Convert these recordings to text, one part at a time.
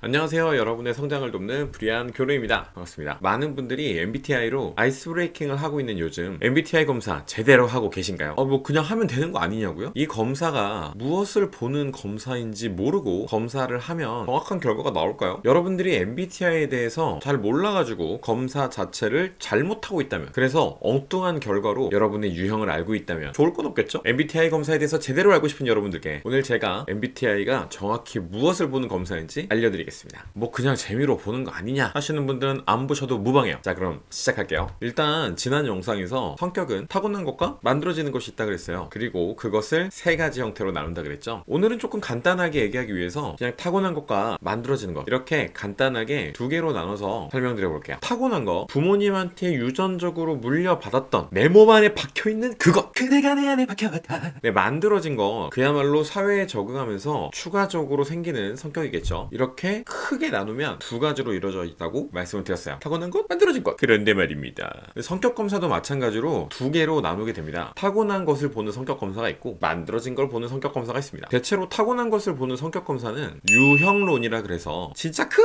안녕하세요. 여러분의 성장을 돕는 브리안 교루입니다. 반갑습니다. 많은 분들이 MBTI로 아이스 브레이킹을 하고 있는 요즘 MBTI 검사 제대로 하고 계신가요? 뭐 그냥 하면 되는 거 아니냐고요? 이 검사가 무엇을 보는 검사인지 모르고 검사를 하면 정확한 결과가 나올까요? 여러분들이 MBTI에 대해서 잘 몰라가지고 검사 자체를 잘못하고 있다면, 그래서 엉뚱한 결과로 여러분의 유형을 알고 있다면 좋을 건 없겠죠? MBTI 검사에 대해서 제대로 알고 싶은 여러분들께 오늘 제가 MBTI가 정확히 무엇을 보는 검사인지 알려드리겠습니다. 뭐 그냥 재미로 보는 거 아니냐 하시는 분들은 안 보셔도 무방해요. 자, 그럼 시작할게요. 일단 지난 영상에서 성격은 타고난 것과 만들어지는 것이 있다 그랬어요. 그리고 그것을 세 가지 형태로 나눈다 그랬죠. 오늘은 조금 간단하게 얘기하기 위해서 그냥 타고난 것과 만들어지는 것, 이렇게 간단하게 두 개로 나눠서 설명드려 볼게요. 타고난 거, 부모님한테 유전적으로 물려받았던 내 몸 안에 박혀있는 그것, 그대가 내 안에 박혀왔다. 네, 만들어진 거, 그야말로 사회에 적응하면서 추가적으로 생기는 성격이겠죠. 이렇게 크게 나누면 두 가지로 이루어져 있다고 말씀을 드렸어요. 타고난 것, 만들어진 것. 그런데 말입니다, 성격 검사도 마찬가지로 두 개로 나누게 됩니다. 타고난 것을 보는 성격 검사가 있고 만들어진 걸 보는 성격 검사가 있습니다. 대체로 타고난 것을 보는 성격 검사는 유형론이라 그래서 진짜 큰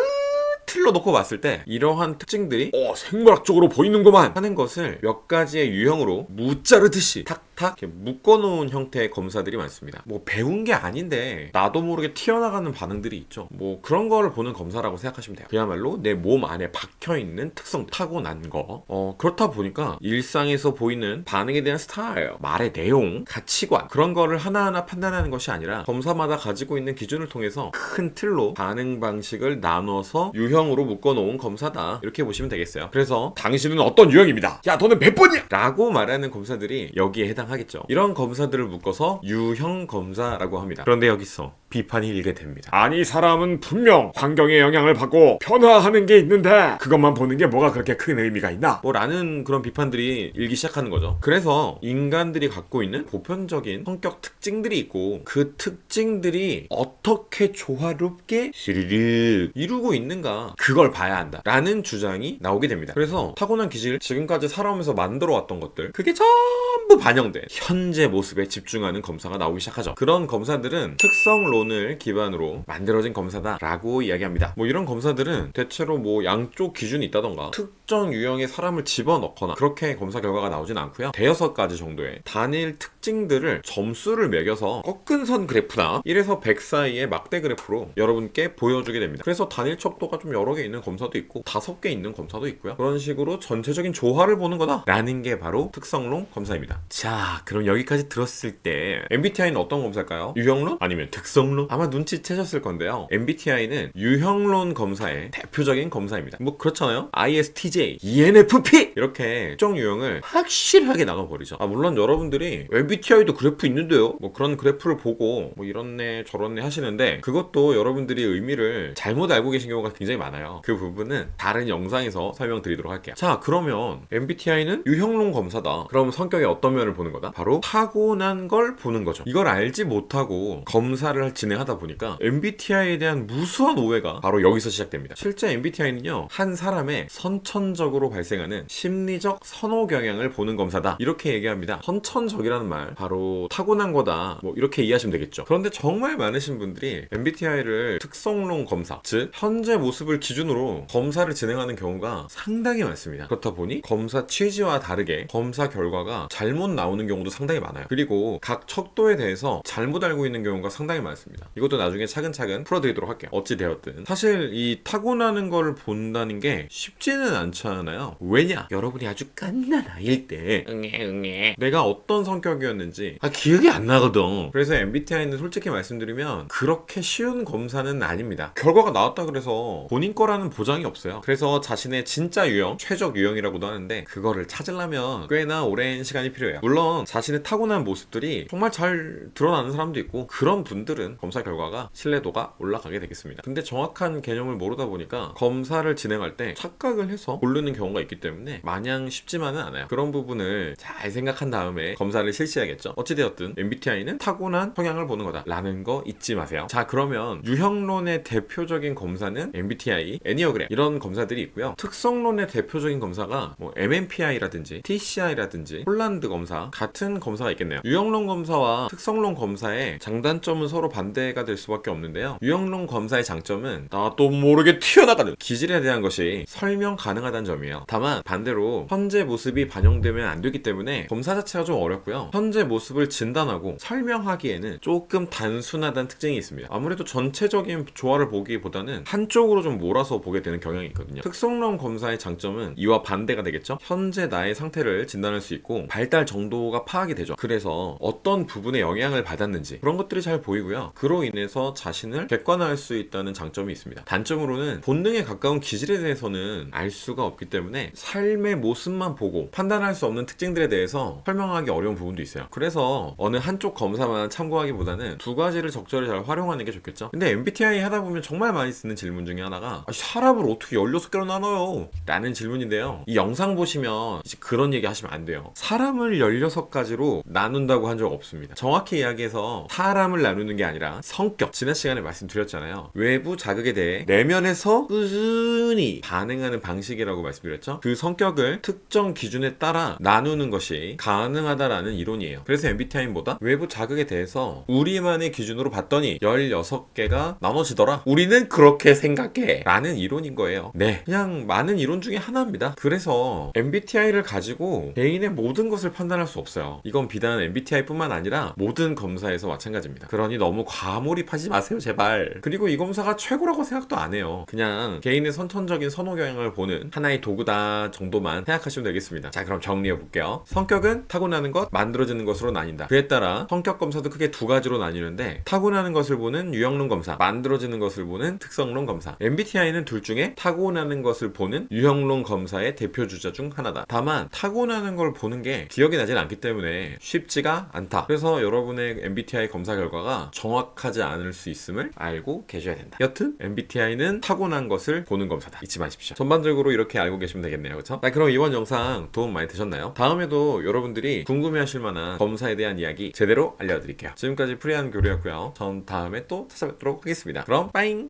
틀로 놓고 봤을 때 이러한 특징들이 생물학적으로 보이는구만 하는 것을 몇 가지의 유형으로 무자르듯이 탁탁 이렇게 묶어놓은 형태의 검사들이 많습니다. 뭐 배운 게 아닌데 나도 모르게 튀어나가는 반응들이 있죠. 뭐 그런 거를 보는 검사라고 생각하시면 돼요. 그야말로 내 몸 안에 박혀있는 특성, 타고난 거. 그렇다 보니까 일상에서 보이는 반응에 대한 스타일, 말의 내용, 가치관, 그런 거를 하나하나 판단하는 것이 아니라 검사마다 가지고 있는 기준을 통해서 큰 틀로 반응 방식을 나눠서 유형으로 묶어놓은 검사다, 이렇게 보시면 되겠어요. 그래서 당신은 어떤 유형입니다, 야 너는 몇 번이야 라고 말하는 검사들이 여기에 해당하겠죠. 이런 검사들을 묶어서 유형 검사라고 합니다. 그런데 여기서 비판이 일게 됩니다. 아니, 사람은 분명 환경의 영향을 받고 변화하는 게 있는데 그것만 보는 게 뭐가 그렇게 큰 의미가 있나? 라는 그런 비판들이 일기 시작하는 거죠. 그래서 인간들이 갖고 있는 보편적인 성격 특징들이 있고 그 특징들이 어떻게 조화롭게 시리르 이루고 있는가, 그걸 봐야 한다 라는 주장이 나오게 됩니다. 그래서 타고난 기질, 지금까지 살아오면서 만들어 왔던 것들, 그게 전부 반영된 현재 모습에 집중하는 검사가 나오기 시작하죠. 그런 검사들은 특성론을 기반으로 만들어진 검사다 라고 이야기합니다. 뭐 이런 검사들은 대체로 뭐 양쪽 기준이 있다던가 특정 유형의 사람을 집어넣거나 그렇게 검사 결과가 나오진 않고요. 대여섯 가지 정도의 단일 특징들을 점수를 매겨서 꺾은 선 그래프나 1에서 100 사이의 막대 그래프로 여러분께 보여주게 됩니다. 그래서 단일 척도가 좀 여러 개 있는 검사도 있고 5개 있는 검사도 있고요. 그런 식으로 전체적인 조화를 보는 거다 라는 게 바로 특성론 검사입니다. 자, 그럼 여기까지 들었을 때 MBTI는 어떤 검사일까요? 유형론? 아니면 특성론? 아마 눈치채셨을 건데요. MBTI는 유형론 검사의 대표적인 검사입니다. 뭐 그렇잖아요. ISTJ, ENFP 이렇게 특정 유형을 확실하게 나눠버리죠. 물론 여러분들이 MBTI도 그래프 있는데요, 뭐 그런 그래프를 보고 뭐 이렇네 저렇네 하시는데 그것도 여러분들이 의미를 잘못 알고 계신 경우가 굉장히 많아요. 그 부분은 다른 영상에서 설명드리도록 할게요. 자, 그러면 MBTI는 유형론 검사다. 그럼 성격의 어떤 면을 보는 거다? 바로 타고난 걸 보는 거죠. 이걸 알지 못하고 검사를 진행하다 보니까 MBTI에 대한 무수한 오해가 바로 여기서 시작됩니다. 실제 MBTI는요, 한 사람의 선천적으로 발생하는 심리적 선호 경향을 보는 검사다, 이렇게 얘기합니다. 선천적이라는 말, 바로 타고난 거다, 뭐 이렇게 이해하시면 되겠죠. 그런데 정말 많으신 분들이 MBTI를 특성론 검사, 즉 현재 모습을 기준으로 검사를 진행하는 경우가 상당히 많습니다. 그렇다 보니 검사 취지와 다르게 검사 결과가 잘못 나오는 경우도 상당히 많아요. 그리고 각 척도에 대해서 잘못 알고 있는 경우가 상당히 많습니다. 이것도 나중에 차근차근 풀어드리도록 할게요. 어찌 되었든 사실 이 타고나는 걸 본다는 게 쉽지는 않잖아요. 왜냐? 여러분이 아주 갓난 아이일 때 내가 어떤 성격이었는지 기억이 안 나거든. 그래서 MBTI는 솔직히 말씀드리면 그렇게 쉬운 검사는 아닙니다. 결과가 나왔다 그래서 본인 거라는 보장이 없어요. 그래서 자신의 진짜 유형, 최적 유형이라고도 하는데 그거를 찾으려면 꽤나 오랜 시간이 필요해요. 물론 자신의 타고난 모습들이 정말 잘 드러나는 사람도 있고 그런 분들은 검사 결과가 신뢰도가 올라가게 되겠습니다. 근데 정확한 개념을 모르다 보니까 검사를 진행할 때 착각을 해서 고르는 경우가 있기 때문에 마냥 쉽지만은 않아요. 그런 부분을 잘 생각한 다음에 검사를 실시해야 해야겠죠. 어찌되었든 MBTI는 타고난 성향을 보는 거다 라는 거 잊지 마세요. 자, 그러면 유형론의 대표적인 검사는 MBTI, 애니어그램 이런 검사들이 있고요. 특성론의 대표적인 검사가 뭐 MMPI라든지 TCI라든지 홀란드 검사 같은 검사가 있겠네요. 유형론 검사와 특성론 검사의 장단점은 서로 반대가 될 수밖에 없는데요. 유형론 검사의 장점은 나도 모르게 튀어나가는 기질에 대한 것이 설명 가능하다는 점이에요. 다만 반대로 현재 모습이 반영되면 안 되기 때문에 검사 자체가 좀 어렵고요. 현재 모습을 진단하고 설명하기에는 조금 단순하다는 특징이 있습니다. 아무래도 전체적인 조화를 보기보다는 한쪽으로 좀 몰아서 보게 되는 경향이 있거든요. 특성론 검사의 장점은 이와 반대가 되겠죠. 현재 나의 상태를 진단할 수 있고 발달 정도가 파악이 되죠. 그래서 어떤 부분에 영향을 받았는지 그런 것들이 잘 보이고요. 그로 인해서 자신을 객관화할 수 있다는 장점이 있습니다. 단점으로는 본능에 가까운 기질에 대해서는 알 수가 없기 때문에 삶의 모습만 보고 판단할 수 없는 특징들에 대해서 설명하기 어려운 부분도 있어요. 그래서 어느 한쪽 검사만 참고하기보다는 두 가지를 적절히 잘 활용하는 게 좋겠죠. 근데 MBTI 하다 보면 정말 많이 쓰는 질문 중에 하나가 사람을 어떻게 16개로 나눠요? 라는 질문인데요. 이 영상 보시면 이제 그런 얘기 하시면 안 돼요. 사람을 16가지로 나눈다고 한 적 없습니다. 정확히 이야기해서 사람을 나누는 게 아니라 성격, 지난 시간에 말씀드렸잖아요. 외부 자극에 대해 내면에서 꾸준히 반응하는 방식이라고 말씀드렸죠. 그 성격을 특정 기준에 따라 나누는 것이 가능하다라는 이론이에요. 그래서 MBTI는 뭐다? 외부 자극에 대해서 우리만의 기준으로 봤더니 16개가 나눠지더라. 우리는 그렇게 생각해 라는 이론인 거예요. 네, 그냥 많은 이론 중에 하나입니다. 그래서 MBTI를 가지고 개인의 모든 것을 판단할 수 없어요. 이건 비단 MBTI 뿐만 아니라 모든 검사에서 마찬가지입니다. 그러니 너무 과몰입하지 마세요, 제발. 그리고 이 검사가 최고라고 생각도 안 해요. 그냥 개인의 선천적인 선호 경향을 보는 하나의 도구다 정도만 생각하시면 되겠습니다. 자, 그럼 정리해 볼게요. 성격은 타고나는 것, 만들어지는 것으로 나뉜다. 그에 따라 성격 검사도 크게 두 가지로 나뉘는데 타고나는 것을 보는 유형론 검사, 만들어지는 것을 보는 특성론 검사. MBTI는 둘 중에 타고나는 것을 보는 유형론 검사의 대표 주자 중 하나다. 다만 타고나는 걸 보는 게 기억이 나진 않기 때문에 쉽지가 않다. 그래서 여러분의 MBTI 검사 결과가 정확하지 않을 수 있음을 알고 계셔야 된다. 여튼 MBTI는 타고난 것을 보는 검사다. 잊지 마십시오. 전반적으로 이렇게 알고 계시면 되겠네요. 그렇죠? 자, 그럼 이번 영상 도움 많이 되셨나요? 다음에도 여러분들이 궁금해하실 만한 검사에 대한 이야기 제대로 알려드릴게요. 지금까지 프리한 교류였고요. 전 다음에 또 찾아뵙도록 하겠습니다. 그럼 빠잉!